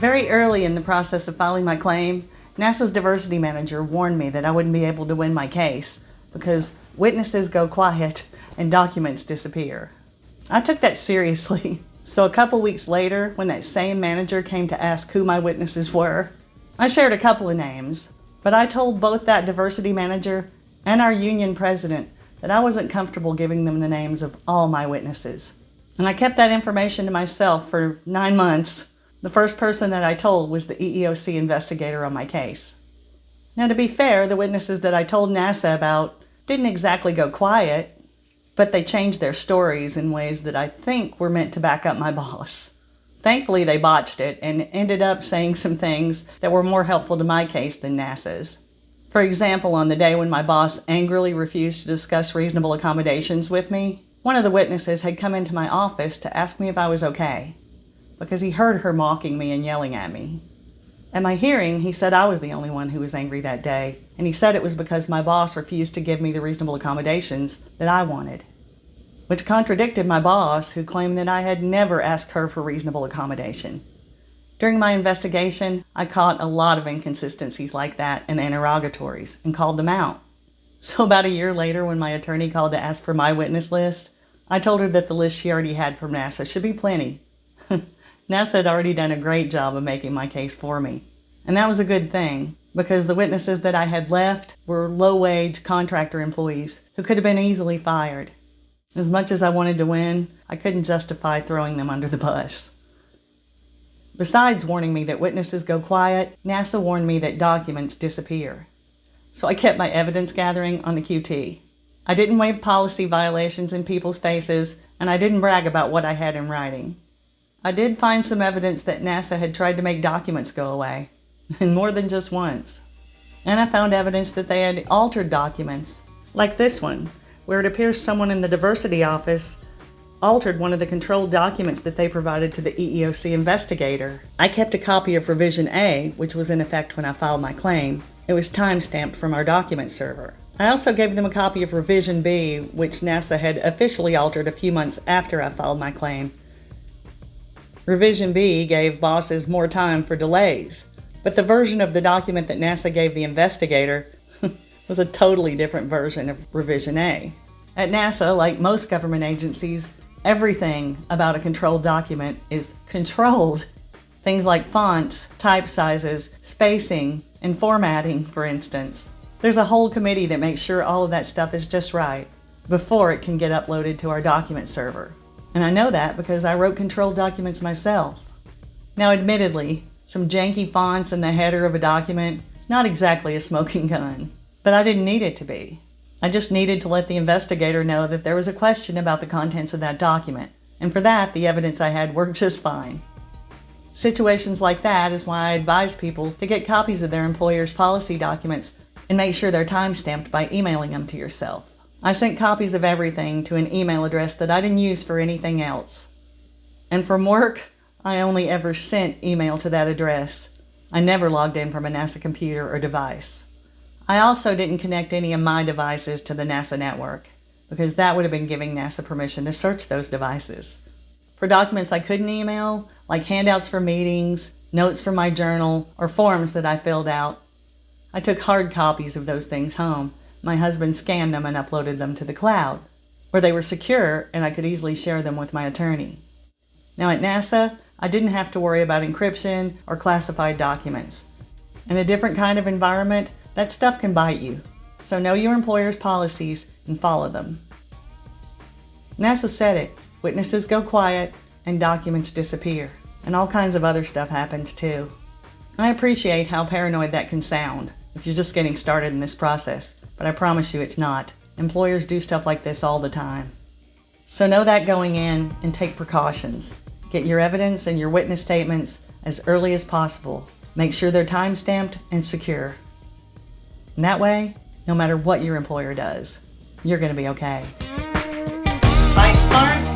Very early in the process of filing my claim, NASA's diversity manager warned me that I wouldn't be able to win my case because witnesses go quiet and documents disappear. I took that seriously. So a couple weeks later, when that same manager came to ask who my witnesses were, I shared a couple of names, but I told both that diversity manager and our union president that I wasn't comfortable giving them the names of all my witnesses. And I kept that information to myself for 9 months. The first person that I told was the EEOC investigator on my case. Now, to be fair, the witnesses that I told NASA about didn't exactly go quiet, but they changed their stories in ways that I think were meant to back up my boss. Thankfully, they botched it and ended up saying some things that were more helpful to my case than NASA's. For example, on the day when my boss angrily refused to discuss reasonable accommodations with me, one of the witnesses had come into my office to ask me if I was okay, because he heard her mocking me and yelling at me. At my hearing, he said I was the only one who was angry that day, and he said it was because my boss refused to give me the reasonable accommodations that I wanted, which contradicted my boss, who claimed that I had never asked her for reasonable accommodation. During my investigation, I caught a lot of inconsistencies like that in the interrogatories and called them out. So about a year later, when my attorney called to ask for my witness list, I told her that the list she already had from NASA should be plenty. NASA had already done a great job of making my case for me. And that was a good thing, because the witnesses that I had left were low-wage contractor employees who could have been easily fired. As much as I wanted to win, I couldn't justify throwing them under the bus. Besides warning me that witnesses go quiet, NASA warned me that documents disappear. So I kept my evidence gathering on the QT. I didn't wave policy violations in people's faces, and I didn't brag about what I had in writing. I did find some evidence that NASA had tried to make documents go away, and more than just once. And I found evidence that they had altered documents, like this one, where it appears someone in the diversity office altered one of the controlled documents that they provided to the EEOC investigator. I kept a copy of Revision A, which was in effect when I filed my claim. It was time-stamped from our document server. I also gave them a copy of Revision B, which NASA had officially altered a few months after I filed my claim. Revision B gave bosses more time for delays, but the version of the document that NASA gave the investigator was a totally different version of Revision A. At NASA, like most government agencies, everything about a controlled document is controlled. Things like fonts, type sizes, spacing, and formatting, for instance. There's a whole committee that makes sure all of that stuff is just right before it can get uploaded to our document server. And I know that because I wrote controlled documents myself. Now, admittedly, some janky fonts in the header of a document is not exactly a smoking gun, but I didn't need it to be. I just needed to let the investigator know that there was a question about the contents of that document, and for that, the evidence I had worked just fine. Situations like that is why I advise people to get copies of their employer's policy documents and make sure they're time-stamped by emailing them to yourself. I sent copies of everything to an email address that I didn't use for anything else. And from work, I only ever sent email to that address. I never logged in from a NASA computer or device. I also didn't connect any of my devices to the NASA network, because that would have been giving NASA permission to search those devices. For documents I couldn't email, like handouts for meetings, notes from my journal, or forms that I filled out, I took hard copies of those things home. My husband scanned them and uploaded them to the cloud, where they were secure and I could easily share them with my attorney. Now at NASA, I didn't have to worry about encryption or classified documents. In a different kind of environment, that stuff can bite you, so know your employer's policies and follow them. NASA said it. Witnesses go quiet and documents disappear, and all kinds of other stuff happens too. I appreciate how paranoid that can sound if you're just getting started in this process, but I promise you it's not. Employers do stuff like this all the time. So know that going in and take precautions. Get your evidence and your witness statements as early as possible. Make sure they're time-stamped and secure. And that way, no matter what your employer does, you're going to be okay. Fight smart,